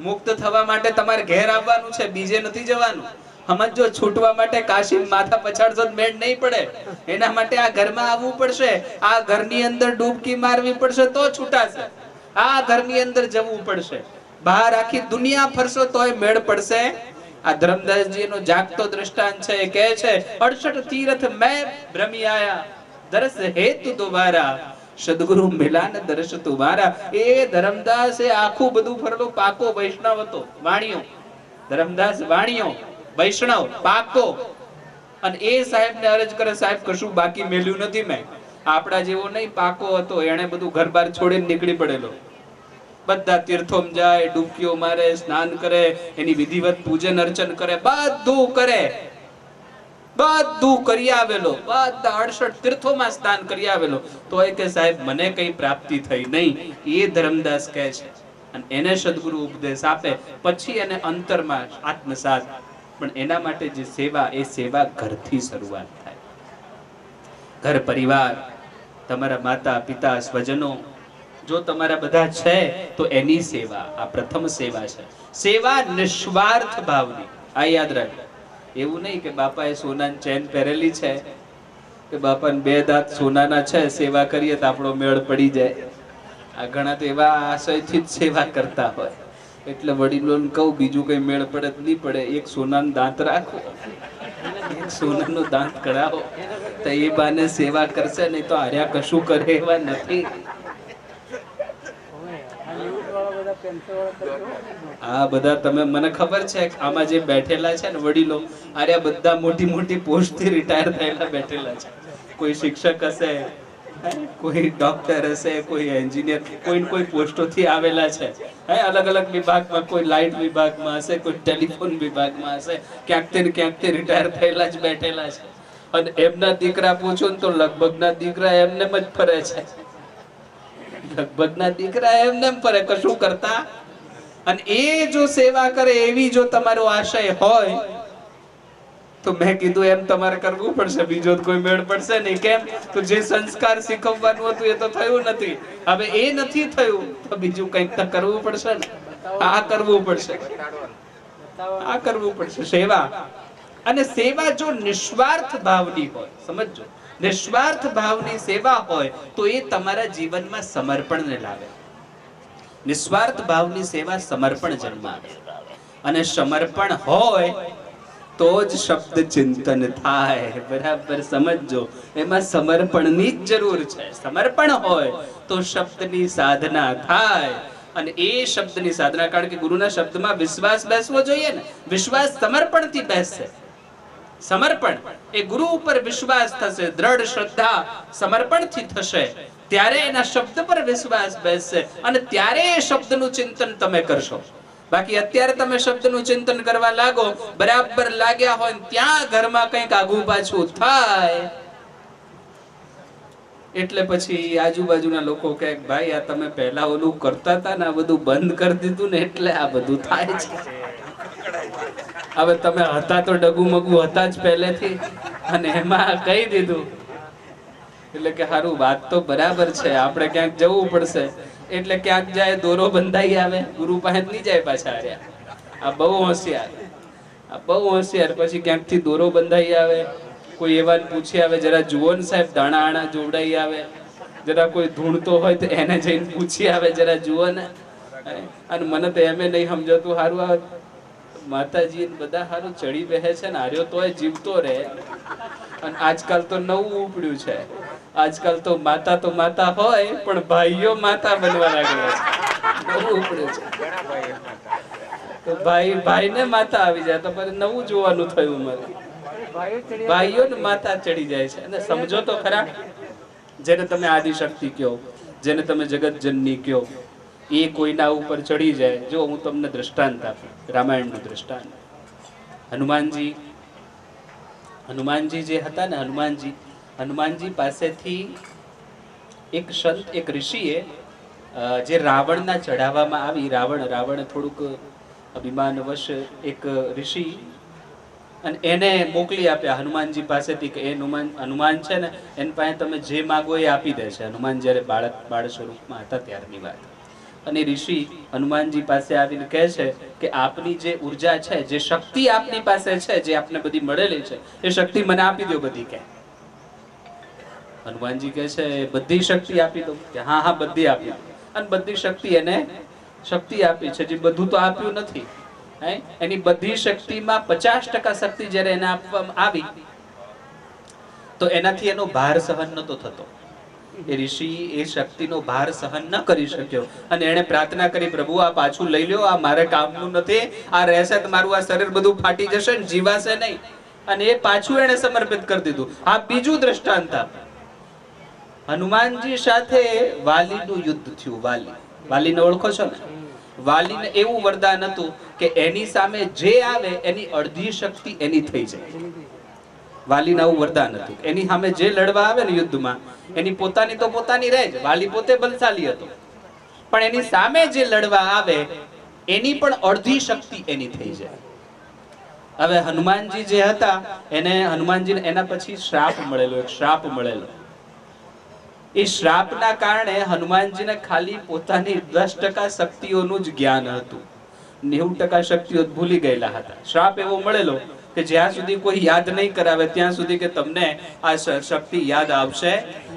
મુક્ત થવા માટે તમારે ઘેર આવવાનું છે, બીજે નથી જવાનું. સમજો, છૂટવા માટે કાશી માથા પછાડશો મેળ નહીં પડે. એના માટે આ ઘરમાં આવવું પડશે, આ ઘરની અંદર ડૂબકી મારવી પડશે તો છૂટાશે, આ ઘરની અંદર જવું પડશે. બહાર આખી દુનિયા ફરશો તોય મેળ પડશે. આ ધર્મદાસજીનો જાગતો દ્રષ્ટાંત છે. એ કહે છે 68 તીર્થ મેં ભ્રમી આયા, દરસ હેતુ દોબારા, સદગુરુ મિલા ને દર્શ તુમારા. એ ધર્મદાસ એ આખું બધું ફરેલો પાકો વૈષ્ણવ હતો. વાણિયો ધર્મદાસ, વાણિયો વૈષ્ણવ પાકો. અને એ સાહેબ ને અરજ કરે, સાહેબ કશું બાકી મેલ્યું નથી મેં. આપડા જેવો નહીં, પાકો હતો. એને બધું ઘર બાર છોડીને નીકળી પડેલો. બધા તીર્થોમાં જાય, ડૂબકીઓ મારે, સ્નાન કરે, એની વિધિવત પૂજન અર્ચન કરે, બધું કરે, બધું કરી આવેલો. બધા 68 તીર્થોમાં સ્નાન કરી આવેલો. તો એ કે સાહેબ મને કઈ પ્રાપ્તિ થઈ નહીં. એ ધર્મદાસ કહે છે. અને એને સદગુરુ ઉપદેશ આપે પછી એને અંતરમાં આત્મસાત. પણ એના માટે જે સેવા, એ સેવા ઘરથી શરૂઆત થાય. ઘર પરિવાર, તમારા માતા પિતા, સ્વજનો જો તમારા બધા છે તો એની સેવા આ પ્રથમ સેવા છે. સેવા નિસ્વાર્થ ભાવની. આ યાદ રાખજો. એવું નહીં કે બાપાએ સોનાની ચેન પહેરેલી છે કે બાપાને 2 દાંત સોનાના છે, સેવા કરીએ તો આપણો મેળ પડી જાય. આ ઘણા તો એવા આશયથી જ સેવા કરતા હોય. એટલે વડીલોને કહું બીજું કઈ મેળ પડે નહીં પડે, એક સોનાનું દાંત રાખો, એક સોનાનું દાંત કઢાવો, તો એ બાને સેવા કરશે. નહીં તો આર્યા કશું કરે એવા નથી. આ બધા તમે, મને ખબર છે આમાં જે બેઠેલા છે ને વડીલો, આર્યા બધા મોટી મોટી પોસ્ટ થી રિટાયર થયેલા બેઠેલા છે. કોઈ શિક્ષક હશે, કોઈ ડોક્ટર હશે, કોઈ એન્જિનિયર, કોઈ પોસ્ટોથી આવેલા છે. અલગ અલગ વિભાગમાં, કોઈ લાઇટ વિભાગમાં હશે, કોઈ ટેલિફોન વિભાગમાં હશે, ક્યાંકથી રિટાયર થયેલા જ બેઠેલા છે. અને એમના દીકરા પૂછો ને તો લગભગના દીકરા એમને જ ફરે છે. લગભગના દીકરા એમને ફરે, કશું કરતા. અને એ જો સેવા કરે એવી જો તમારો આશય હોય તો મેં કીધું એમ તમારે કરવું પડશે. બીજો કોઈ મેળ પડશે નહીં. કેમ? તો જે સંસ્કાર શીખવવાનું હતું એ તો થયું નથી. હવે એ નથી થયું તો બીજું કંઈક તો કરવું પડશે ને. આ કરવું પડશે, આ કરવું પડશે. સેવા. અને સેવા જો નિસ્વાર્થ ભાવની હોય, સમજો, નિસ્વાર્થ ભાવની સેવા હોય તો એ તમારા જીવનમાં સમર્પણને લાવે. નિસ્વાર્થ ભાવની સેવા સમર્પણ જન્માવે, અને સમર્પણ હોય તો જ શબ્દ ચિંતન થાય. બરાબર સમજજો, એમાં સમર્પણની જ જરૂર છે. સમર્પણ હોય તો શબ્દની સાધના થાય, અને એ શબ્દની સાધના, કારણ કે ગુરુના શબ્દમાં વિશ્વાસ બેસવો જોઈએ ને. વિશ્વાસ સમર્પણથી બેસશે. સમર્પણ એ ગુરુ ઉપર વિશ્વાસ થશે, દ્રઢ શ્રદ્ધા સમર્પણથી થશે, ત્યારે એના શબ્દ પર વિશ્વાસ બેસશે, અને ત્યારે એ શબ્દનું ચિંતન તમે કરશો. બાકી અત્યારે તમે શબ્દનું ચિંતન કરવા લાગો, બરાબર લાગ્યા હોય ત્યાં ઘરમાં કંઈક આગુ પાછું થાય, એટલે પછી આજુબાજુના લોકો કહે, ભાઈ આ તમે પહેલા ઓલું કરતા હતા ને, આ બધું બંધ કરી દીધું ને એટલે આ બધું થાય છે. હવે તમે હતા તો ડગુમગુ હતા જ પહેલેથી, અને એમાં કહી દીધું એટલે કે સારું, વાત તો બરાબર છે, આપણે ક્યાંક જવું પડશે, એટલે ક્યાંક જાય દોરો બંધાઈ આવે, ગુરુ પાસે નહીં જાય પાછા. આ બહુ હોશિયાર, આ બહુ હોશિયાર. પછી ક્યાંકથી દોરો બંધાઈ આવે, કોઈ એવા પૂછી આવે, જરા જુઓ ને સાહેબ, દાણા આણા જોવડાઈ આવે, જરા કોઈ ધૂણતો હોય તો એને જઈને પૂછી આવે, જરા જુઓ ને. અને મને તો એમે નહીં સમજાતું, સારું આ માતાજી બધા સારું ચડી બેસે છે ને, હાર્યો તોય જીવતો રહે. અને આજકાલ તો નવું ઉપડ્યું છે, આજકાલ તો માતા હોય પણ ભાઈઓ માતા બનવા લાગેલા છે. નવું ઉપડ્યું છે, તો ભાઈ ને માતા આવી જાય તો પછી નવું જોવાનું થયું મારે. ભાઈઓ ને માતા ચડી જાય છે. અને સમજો તો ખરા, જેને તમે આદિશક્તિ કહો, જેને તમે જગત જનની કહો, એ કોઈના ઉપર ચડી જાય. જો હું તમને દ્રષ્ટાંત આપું, રામાયણનું દ્રષ્ટાંત. હનુમાનજી જે હતા ને, હનુમાનજી પાસેથી એક સંત, એક ઋષિએ, જે રાવણના ચઢાવવામાં આવી, રાવણ થોડુંક અભિમાનવશ એક ઋષિ, અને એને મોકલી આપ્યા હનુમાનજી પાસેથી કે એ હનુમાન છે ને, એની પાસે તમે જે માગો એ આપી દે છે. હનુમાન જ્યારે બાળ સ્વરૂપમાં હતા ત્યારની વાત. અને ઋષિ હનુમાનજી પાસે આવીને કહે છે કે આપની જે ઉર્જા છે, જે શક્તિ આપની પાસે છે, જે આપને બધી મળેલી છે, એ શક્તિ મને આપી દો બધી. કે હનુમાનજી કહે છે બધી શક્તિ આપી દો? કે હા બધી આપી દો. અને બધી શક્તિ એને શક્તિ આપી છે, જે બધું તો આપ્યું નથી. એની બધી શક્તિમાં 50% શક્તિ જ્યારે એને આપવામાં આવી તો એનાથી એનો ભાર સહન નતો થતો. એ ઋષિ એ શક્તિનો ભાર સહન ન કરી શક્યો, અને એને પ્રાર્થના કરી, પ્રભુ આ પાછું લઈ લ્યો, આ મારે કામનું નથી, આ રહેશે તો મારું આ શરીર બધું ફાટી જશે ને જીવાશે નહીં. અને એ પાછું એને સમર્પિત કરી દીધું. આ બીજું દ્રષ્ટાંત. હનુમાનજી સાથે વાલીનું યુદ્ધ થયું. વાલીને ઓળખો છો ને? વાલીને એવું વરદાન હતું કે એની સામે જે આવે એની અડધી શક્તિ એની થઈ જાય. વાલીને આવું વરદાન હતું. એની સામે જે લડવા આવે ને યુદ્ધમાં, એની પોતાની તો પોતાની રહે જ, વાલી પોતે બલશાલી હતો, પણ એની સામે જે લડવા આવે એની પણ અડધી શક્તિ એની થઈ જાય. હવે હનુમાનજી જે હતા એને હનુમાનજીને એના પછી શ્રાપ મળેલો, એક શ્રાપ મળેલો. એ શ્રાપના કારણે હનુમાનજીને ખાલી પોતાની 10% શક્તિઓનું જ જ્ઞાન હતું, 90% શક્તિઓ ભૂલી ગયેલા હતા. શ્રાપ એવો મળેલો કે જ્યાં સુધી કોઈ યાદ નહીં કરાવે ત્યાં સુધી કે તમને આ શક્તિ યાદ આવશે.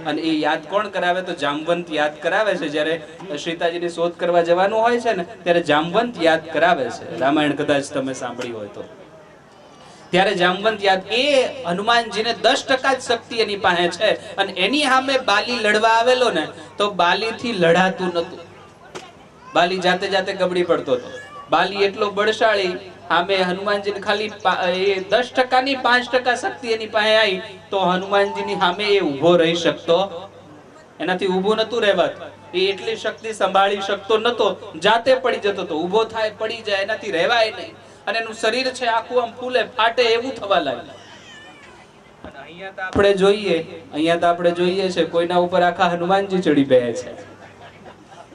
અને એ યાદ કોણ કરાવે? તો જામવંત યાદ કરાવે છે. જ્યારે સીતાજીની શોધ કરવા જવાનું હોય છે ને, ત્યારે જામવંત યાદ કરાવે છે. રામાયણ કદાચ તમે સાંભળી હોય તો. ત્યારે જામવંત યાદ, એ હનુમાનજીને 10% જ શક્તિ એની પાસે છે, અને એની સામે બાલી લડવા આવેલો ને, તો બાલીથી લડાતું નતું. બાલી જાતે ગબડી પડતો હતો. બાલી એટલો બળશાળી, સામે હનુમાનજીને ખાલી 10% ની 5% શક્તિ એની પાસે આવી, તો હનુમાનજીની સામે એ ઊભો રહી શકતો, એનાથી ઊભો નતું રહેવાતું. એ એટલી શક્તિ સંભાળી શકતો નતો, જાતે પડી જતો હતો. ઊભો થાય, પડી જાય, એનાથી રહેવાય નહીં. અને એનું શરીર છે આખું આમ ફૂલે ફાટે એવું થવા લાગ્યું. અહીંયા તો આપણે જોઈએ છે કોઈના ઉપર આખા હનુમાનજી ચડી બેસે છે,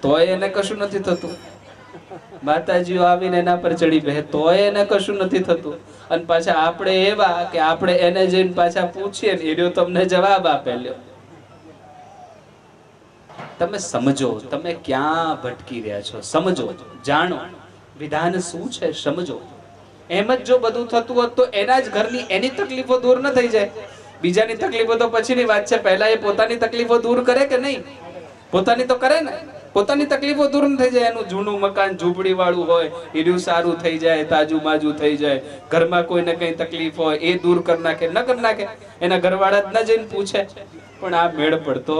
તોય એને કશું નથી થતું. માતાજીઓ આવીને એના પર ચડી બેસે તોય એને કશું નથી થતું. અને પાછા આપણે એવા કે આપણે એને જઈને પાછા પૂછીએ ને, એ તમને જવાબ આપે. લ્યો, તમે સમજો, તમે ક્યાં ભટકી રહ્યા છો, સમજો, જાણો વિધાન શું છે, સમજો. એમ જ જો બધું થતું હોત તો એના જ ઘરની એની તકલીફો દૂર ન થઈ જાય. બીજાની તકલીફો તો પછીની વાત છે, પહેલા એ પોતાની તકલીફો દૂર કરે કે નહીં? પોતાની તો કરે ને. પોતાની તકલીફો દૂર થઈ જાય, એનું જૂનું મકાન ઝૂંપડી વાળું હોય એનું સારું થઈ જાય, તાજુ માજુ થઈ જાય, ઘરમાં કોઈને કઈ તકલીફ હોય એ દૂર કરી નાખે, ન કરી નાખે, એના ઘરવાળા જ ન જઈને પૂછે. પણ આ મેળ પડતો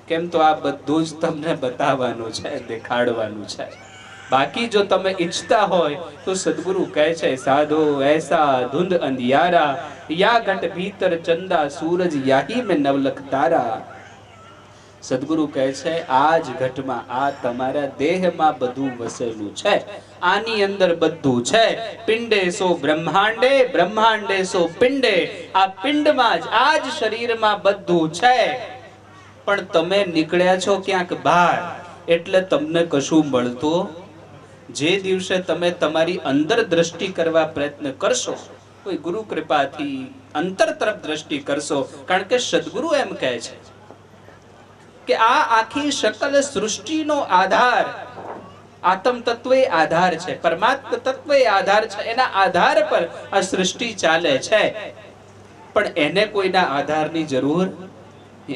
કેમ? તો આ બધું જ તમને બતાવવાનું છે, દેખાડવાનું છે. બાકી જો તમે ઈચ્છતા હોય તો સદગુરુ કહે છે, સાધો એસા ધુંધ અંધિયારા, યા ઘટ ભીતર ચંદા સૂરજ યાહી મેં નવલખ તારા. સદગુરુ કહે છે, આ જ ઘટમાં, આ તમારા દેહમાં બધું વસેલું છે, આની અંદર બધું છે. પિંડે સો બ્રહ્માંડે, બ્રહ્માંડે સો પિંડે. આ પિંડમાં જ, આ જ શરીરમાં બધું છે. પણ તમે નીકળ્યા છો ક્યાંક બહાર, એટલે તમને કશું મળતું. જે દિવસે તમે તમારી અંદર દ્રષ્ટિ કરવા પ્રયત્ન કરશો, કોઈ ગુરુ કૃપાથી અંતર તરફ દ્રષ્ટિ કરશો, કારણ કે સદગુરુ એમ કહે છે કે આ આખી સકલ સૃષ્ટિનો આધાર આત્મ તત્વ આધાર છે, પરમાત્મા તત્વ આધાર છે. એના આધાર પર આ સૃષ્ટિ ચાલે છે. પણ એને કોઈના આધારની જરૂર,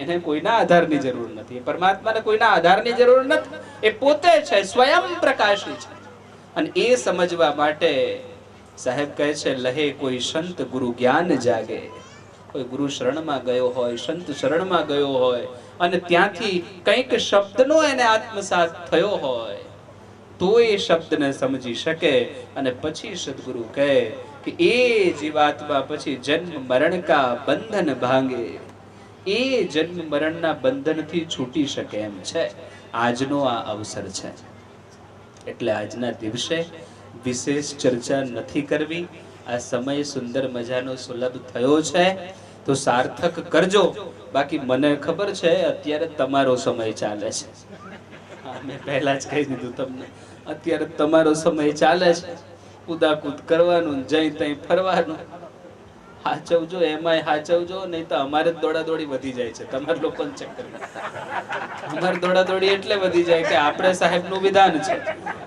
એને કોઈના આધારની જરૂર નથી. પરમાત્માને કોઈના આધારની જરૂર નથી. એ પોતે છે, સ્વયં પ્રકાશી છે. અને એ સમજવા માટે સાહેબ કહે છે, લહે કોઈ સંત ગુરુ જ્ઞાન જાગે. કોઈ ગુરુ શરણમાં ગયો હોય, સંત શરણમાં ગયો હોય અને ત્યાંથી કંઈક શબ્દનો એને આત્મસાત થયો હોય, તો એ શબ્દને સમજી શકે. અને પછી સદગુરુ કહે કે એ જીવાત્મા પછી જન્મ મરણ કા બંધન ભાંગે. એ જન્મ મરણના બંધનથી છૂટી શકે એમ છે. આજનો આ અવસર છે, એટલે આજના દિવસે વિશેષ ચર્ચા નથી કરવી. આ સમય સુંદર મજાનો સુલભ થયો છે તો સાર્થક કરજો. બાકી મને ખબર છે અત્યારે તમારો સમય ચાલે છે. મેં પહેલા જ કહી દીધું તમને, અત્યારે તમારો સમય ચાલે છે. કુદાકૂદ કરવાનું, જઈ તઈ ફરવાનું. હાચવજો, એમાંય હાચવજો, નહીં તો અમારે જ દોડાદોડી વધી જાય છે. તમારા લોકો ચક્કર અમારે દોડાદોડી એટલે વધી જાય કે આપણે સાહેબનું વિધાન છે,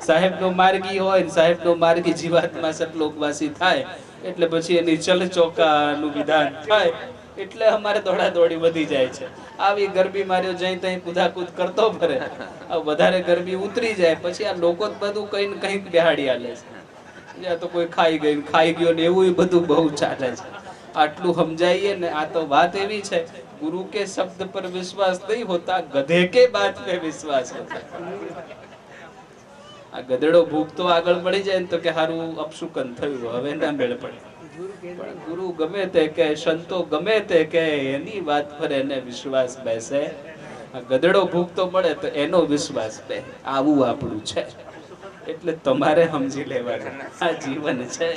સાહેબનો માર્ગી હોય ને સાહેબનો માર્ગી જીવાત્મા સતલોકવાસી થાય એટલે પછી એની ચલચોકાનું વિધાન થાય, એટલે અમારે દોડાદોડી વધી જાય છે. આવી ગરબી માર્યો જઈ તઈ કુદાકૂદ કરતો ફરે, વધારે ગરબી ઉતરી જાય પછી આ લોકો જ બધું કઈ ને કઈક બેહાડી આલે છે. જ્યાં તો કોઈ ખાઈ ગઈ ખાઈ ગયો ને એવું બધું બહુ ચાલે છે. આટલું સમજાઈએ ને. આ તો વાત એવી છે, ગુરુ કે શબ્દ પર વિશ્વાસ નહીં હોતા, ગધે કે બાત पे વિશ્વાસ હોતા. આ ગધેડો ભૂખતો આગળ પડી જાય ને તો કે હારું અપશુકન થયું, હવે ના મેળ પડે. પણ ગુરુ ગમે તે કે, સંતો ગમે તે કે, એની વાત પર એને વિશ્વાસ બેસે. આ ગધેડો ભૂખતો પડે તો એનો વિશ્વાસ બે. આવું આપણું છે. એટલે તમારે સમજી લેવાનું, આ જીવન છે,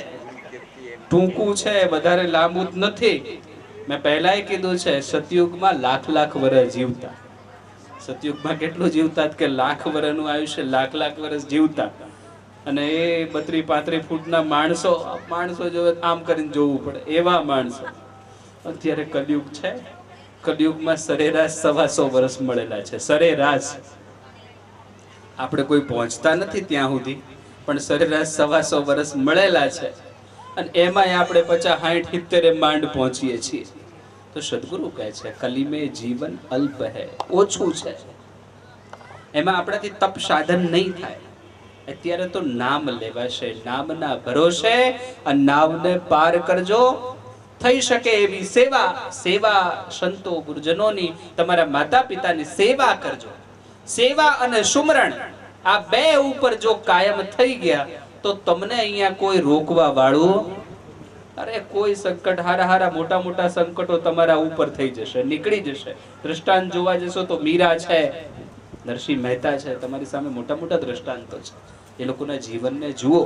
ટૂંકું છે, વધારે લાંબુ જ નથી. મેં પહેલાય કીધું છે, સતયુગમાં લાખ લાખ વર્ષ જીવતા. સતયુગમાં કેટલું જીવતા કે લાખ વર્ષનું આયુષ્ય, લાખ લાખ વર્ષ જીવતા. અને એ 32-35 ફૂટના માણસો જોવે આમ કરીને જોવું પડે એવા માણસો. અત્યારે કલયુગ છે, કલયુગમાં સરેરાશ 125 વર્ષ મળેલા છે. સરેરાશ આપણે કોઈ પહોંચતા નથી ત્યાં સુધી, પણ સરેરાશ 125 વર્ષ મળેલા છે. અને એમાંય આપણે 50-60-70 માંડ પહોંચીએ છીએ. તો સદગુરુ કહે છે, કલી મેં જીવન અલ્પ હૈ, ઓછું છે. એમાં આપણાથી તપ સાધન નહીં થાય. અત્યારે તો નામ લેવાશે, નામના ભરોસે આ નાવને પાર કરજો. થઈ શકે એવી સેવા સંતો ગુરુજનોની, તમારા માતા પિતાની સેવા કરજો. સેવા અને સુમરણ આ બે ઉપર જો કાયમ થઈ ગયા તો તમને અહીંયા કોઈ રોકવા વાળું, અરે કોઈ સંકટ, હારા મોટા મોટા સંકટો તમારા ઉપર થઈ જશે, નીકળી જશે. દ્રષ્ટાંત જોવા જશો તો મીરા છે, નરસિંહ મહેતા છે, તમારી સામે મોટા મોટા દ્રષ્ટાંતો છે. એ લોકોના જીવનને જુઓ,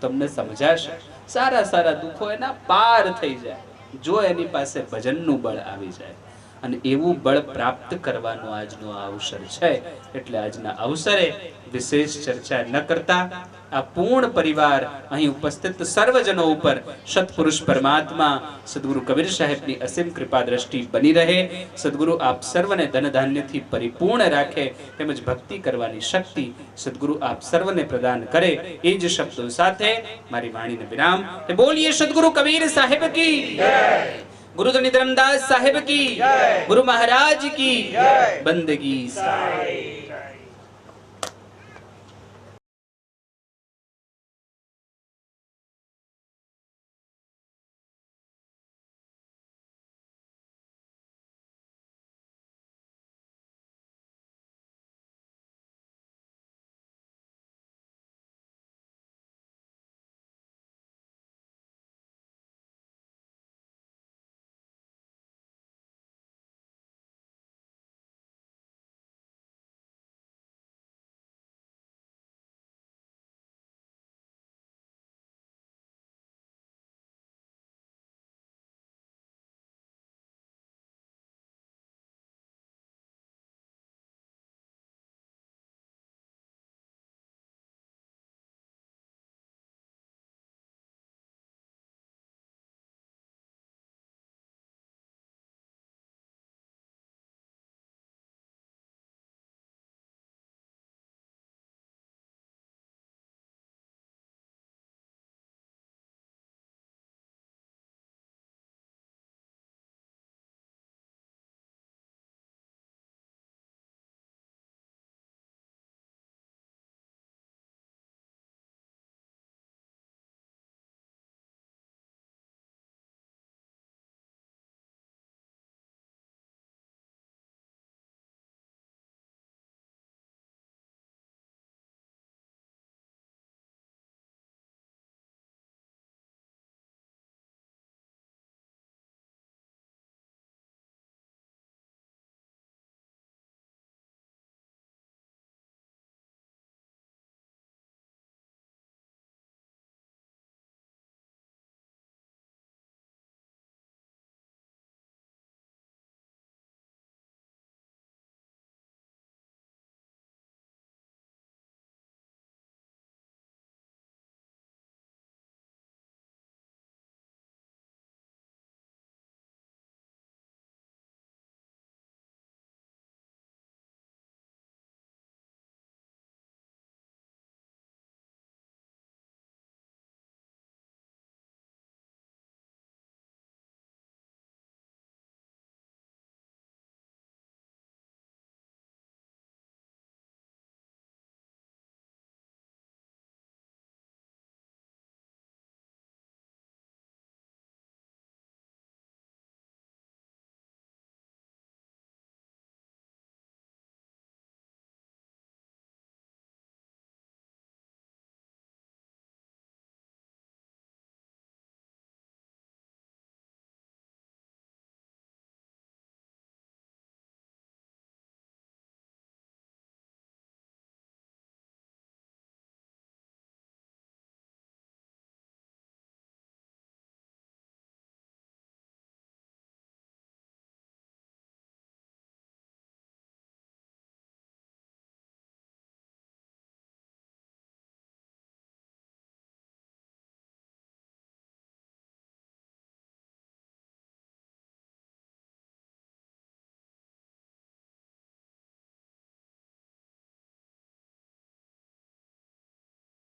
તમને સમજાશે. સારા દુઃખો એના પાર થઈ જાય જો એની પાસે ભજનનું બળ આવી જાય. અને એવું બળ પ્રાપ્ત કરવાનો આજનો અવસર છે. એટલે આજના અવસરે વિશેષ ચર્ચા ન કરતા આ પૂર્ણ પરિવાર અહીં ઉપસ્થિત સર્વજનો ઉપર સત્પુરુષ પરમાત્મા સદગુરુ કબીર સાહેબની અસીમ કૃપા દ્રષ્ટિ બની રહે. સદગુરુ આપ સર્વને ધન ધાન્યથી પરિપૂર્ણ રાખે, તેમજ ભક્તિ કરવાની શક્તિ સદગુરુ આપ સર્વને પ્રદાન કરે. એ જ શબ્દો સાથે મારી વાણીને વિરામ. બોલીએ સદગુરુ કબીર સાહેબ કી જય, गुरु धरमदास साहेब की, गुरु महाराज की बंदगी।